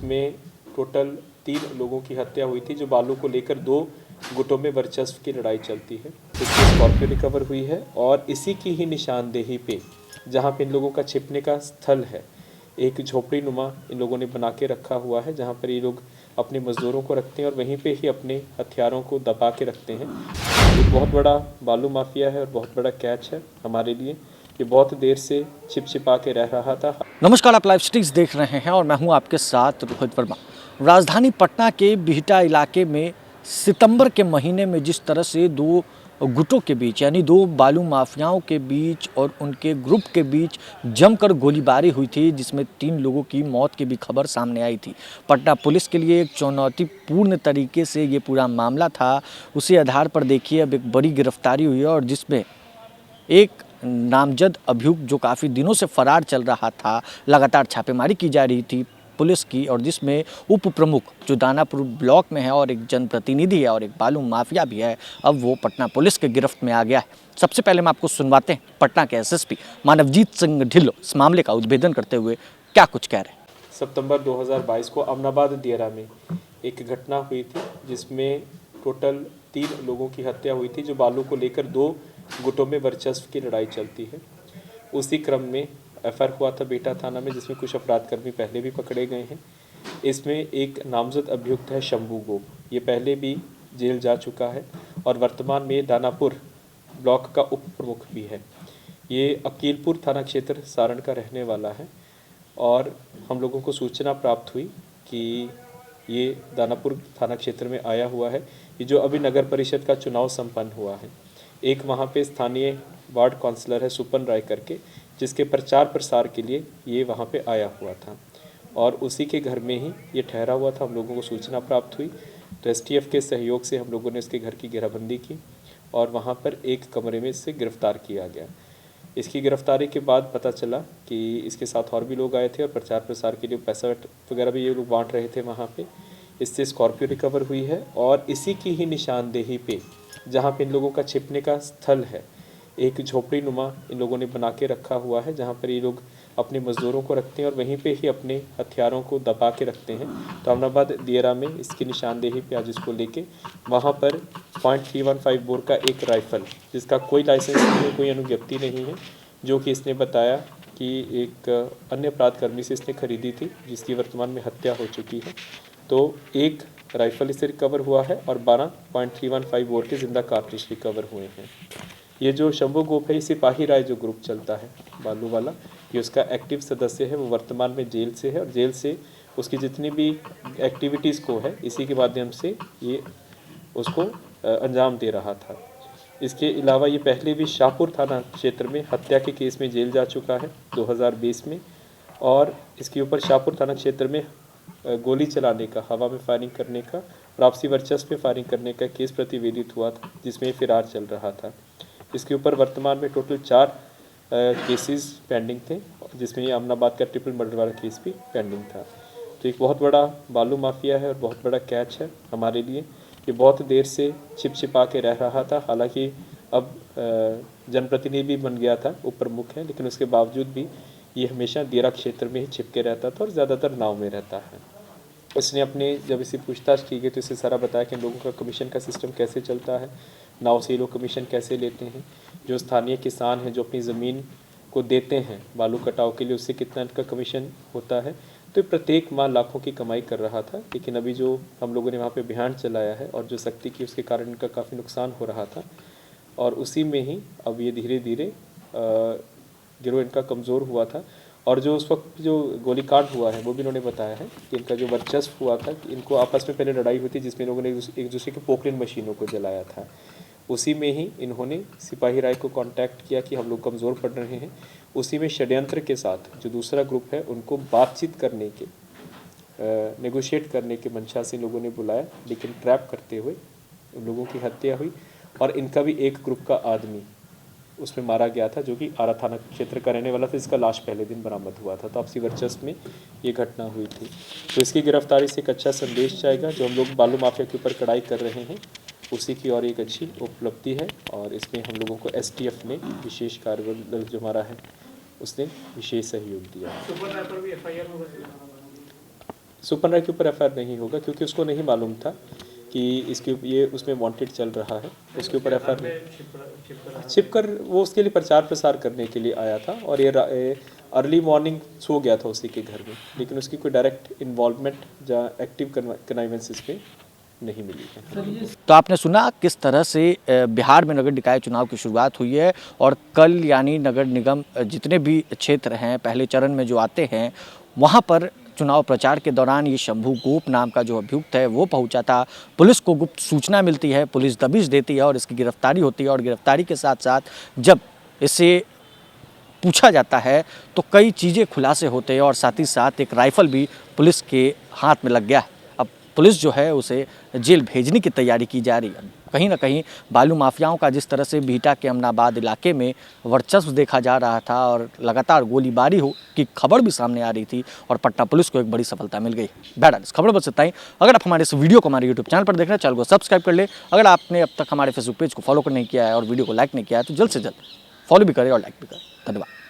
जिसमें टोटल 3 लोगों की हत्या हुई थी, जो बालू को लेकर 2 गुटों में वर्चस्व की लड़ाई चलती है। इसमें स्कॉर्पियो रिकवर हुई है और इसी की ही निशानदेही पे जहाँ पे इन लोगों का छिपने का स्थल है, एक झोपड़ी नुमा इन लोगों ने बना के रखा हुआ है, जहाँ पर ये लोग अपने मज़दूरों को रखते हैं और वहीं पे ही अपने हथियारों को दबा के रखते हैं। एक बहुत बड़ा बालू माफिया है और बहुत बड़ा कैच है हमारे लिए। ये बहुत देर से छिपा के रह रहा था। नमस्कार, आप लाइव स्टिक्स देख रहे हैं और मैं हूं आपके साथ रोहित वर्मा। राजधानी पटना के बिहटा इलाके में सितंबर के महीने में जिस तरह से 2 गुटों के बीच यानी 2 बालू माफियाओं के बीच और उनके ग्रुप के बीच जमकर गोलीबारी हुई थी, जिसमें 3 लोगों की मौत की भी खबर सामने आई थी। पटना पुलिस के लिए एक चुनौतीपूर्ण तरीके से ये पूरा मामला था। उसी आधार पर देखिए अब एक बड़ी गिरफ्तारी हुई है और जिसमें एक नामजद अभियुक्त जो काफ़ी दिनों से फरार चल रहा था, लगातार छापेमारी की जा रही थी पुलिस की, और जिसमें उप प्रमुख जो दानापुर ब्लॉक में है और एक जनप्रतिनिधि है और एक बालू माफिया भी है, अब वो पटना पुलिस के गिरफ्त में आ गया है। सबसे पहले हम आपको सुनवाते हैं पटना के एसएसपी मानवजीत सिंह ढिल्लों इस मामले का उद्भेदन करते हुए क्या कुछ कह रहे हैं। सितंबर 2022 को अमनाबाद दियारा में एक घटना हुई थी, जिसमें टोटल 3 लोगों की हत्या हुई थी, जो बालू को लेकर 2 गुटों में वर्चस्व की लड़ाई चलती है। उसी क्रम में एफआईआर हुआ था बेटा थाना में, जिसमें कुछ अपराधकर्मी पहले भी पकड़े गए हैं। इसमें एक नामजद अभियुक्त है शंभू गोप, ये पहले भी जेल जा चुका है और वर्तमान में दानापुर ब्लॉक का उप प्रमुख भी है। ये अकीलपुर थाना क्षेत्र सारण का रहने वाला है और हम लोगों को सूचना प्राप्त हुई कि ये दानापुर थाना क्षेत्र में आया हुआ है। ये जो अभी नगर परिषद का चुनाव संपन्न हुआ है, एक वहाँ पे स्थानीय वार्ड काउंसलर है सुपन राय करके, जिसके प्रचार प्रसार के लिए ये वहाँ पे आया हुआ था और उसी के घर में ही ये ठहरा हुआ था। हम लोगों को सूचना प्राप्त हुई तो एसटीएफ के सहयोग से हम लोगों ने इसके घर की घेराबंदी की और वहाँ पर एक कमरे में इससे गिरफ्तार किया गया। इसकी गिरफ्तारी के बाद पता चला कि इसके साथ और भी लोग आए थे और प्रचार प्रसार के लिए पैसा वगैरह भी ये लोग बांट रहे थे वहाँ पे। इससे स्कॉर्पियो रिकवर हुई है और इसी की ही निशानदेही पे जहाँ पे इन लोगों का छिपने का स्थल है, एक झोपड़ी नुमा इन लोगों ने बना के रखा हुआ है, जहाँ पर ये लोग अपने मज़दूरों को रखते हैं और वहीं पे ही अपने हथियारों को दबा के रखते हैं। तो अमनाबाद दियारा में इसकी निशानदेही पे आज इसको लेके वहाँ पर .315 बोर का एक राइफ़ल, जिसका कोई लाइसेंस नहीं है, कोई अनुज्ञप्ति नहीं है, जो कि इसने बताया कि एक अन्य अपराधकर्मी से इसने खरीदी थी, जिसकी वर्तमान में हत्या हो चुकी है। तो एक राइफ़ल इससे रिकवर हुआ है और 12.315 बोर के जिंदा कार्ट्रिज रिकवर हुए हैं। ये जो शंभू गोप है, सिपाही राय जो ग्रुप चलता है बालू वाला, ये उसका एक्टिव सदस्य है। वो वर्तमान में जेल से है और जेल से उसकी जितनी भी एक्टिविटीज़ को है, इसी के माध्यम से ये उसको अंजाम दे रहा था। इसके अलावा ये पहले भी शाहपुर थाना क्षेत्र में हत्या के केस में जेल जा चुका है 2020 में, और इसके ऊपर शाहपुर थाना क्षेत्र में गोली चलाने का, हवा में फायरिंग करने का और आपसी वर्चस्व में फायरिंग करने का केस प्रतिवेदित हुआ था, जिसमें फिरार चल रहा था। इसके ऊपर वर्तमान में टोटल 4 केसेस पेंडिंग थे, जिसमें ये अमनाबाद का ट्रिपल मर्डर वाला केस भी पेंडिंग था। तो एक बहुत बड़ा बालू माफिया है और बहुत बड़ा कैच है हमारे लिए। ये बहुत देर से छिपा के रह रहा था, हालांकि अब जनप्रतिनिधि बन गया था, उप प्रमुख है, लेकिन उसके बावजूद भी ये हमेशा दियारा क्षेत्र में ही छिपके रहता था और ज़्यादातर नाव में रहता है। इसने अपने जब इसे पूछताछ की गई तो इसे सारा बताया कि इन लोगों का कमीशन का सिस्टम कैसे चलता है, नाव से ये लोग कमीशन कैसे लेते हैं, जो स्थानीय किसान हैं जो अपनी ज़मीन को देते हैं बालू कटाव के लिए, उससे कितना इनका कमीशन होता है। तो प्रत्येक माह लाखों की कमाई कर रहा था, लेकिन अभी जो हम लोगों ने वहाँ पे अभियान चलाया है और जो सख्ती की, उसके कारण इनका काफ़ी नुकसान हो रहा था और उसी में ही अब ये धीरे धीरे गिरोह इनका कमज़ोर हुआ था। और जो उस वक्त जो गोलीकांड हुआ है वो भी इन्होंने बताया है कि इनका जो वर्चस्व हुआ था कि इनको आपस में पहले लड़ाई हुई थी, जिसमें लोगों ने एक दूसरे के पोकलिन मशीनों को जलाया था। उसी में ही इन्होंने सिपाही राय को कांटेक्ट किया कि हम लोग कमज़ोर पड़ रहे हैं। उसी में षड्यंत्र के साथ जो दूसरा ग्रुप है उनको बातचीत करने के, नेगोशिएट करने के मंशा से लोगों ने बुलाया, लेकिन ट्रैप करते हुए उन लोगों की हत्या हुई और इनका भी एक ग्रुप का आदमी उसमें मारा गया था, जो कि आरा थाना क्षेत्र का रहने वाला था, जिसका लाश पहले दिन बरामद हुआ था। तो आपसी वर्चस्व में ये घटना हुई थी। तो इसकी गिरफ्तारी से एक अच्छा संदेश जाएगा, जो हम लोग बालू माफिया के ऊपर कड़ाई कर रहे हैं उसी की और एक अच्छी उपलब्धि है। और इसमें हम लोगों को एसटीएफ ने विशेष कार्यबल जो हमारा है उसने विशेष सहयोग दिया। सुपरनर के ऊपर एफआईआर नहीं होगा क्योंकि उसको नहीं मालूम था कि इसके ये उसमें वांटेड चल रहा है, उसके ऊपर एफआईआर छिपकर वो उसके लिए प्रचार प्रसार करने के लिए आया था और ये अर्ली मॉर्निंग सो गया था उसी के घर में, लेकिन उसकी कोई डायरेक्ट इन्वॉल्वमेंट या एक्टिव कनाइवेंस इसमें नहीं मिली है। तो आपने सुना किस तरह से बिहार में नगर निकाय चुनाव की शुरुआत हुई है और कल यानी नगर निगम जितने भी क्षेत्र हैं पहले चरण में जो आते हैं वहाँ पर चुनाव प्रचार के दौरान ये शंभू गोप नाम का जो अभियुक्त है वो पहुंचा था। पुलिस को गुप्त सूचना मिलती है, पुलिस दबिश देती है और इसकी गिरफ्तारी होती है और गिरफ्तारी के साथ साथ जब इसे पूछा जाता है तो कई चीज़ें खुलासे होते हैं और साथ ही साथ एक राइफ़ल भी पुलिस के हाथ में लग गया है। अब पुलिस जो है उसे जेल भेजने की तैयारी की जा रही है। कहीं ना कहीं बालू माफियाओं का जिस तरह से बिहटा के अमनाबाद इलाके में वर्चस्व देखा जा रहा था और लगातार गोलीबारी हो की खबर भी सामने आ रही थी और पटना पुलिस को एक बड़ी सफलता मिल गई। बैड इस खबर बस इतना ही। अगर आप हमारे इस वीडियो को हमारे यूट्यूब चैनल पर देख रहे हैं, चैनल को सब्सक्राइब कर ले। अगर आपने अब तक हमारे फेसबुक पेज को फॉलो नहीं किया है और वीडियो को लाइक नहीं किया है तो जल्द से जल्द फॉलो भी करें और लाइक भी करें। धन्यवाद।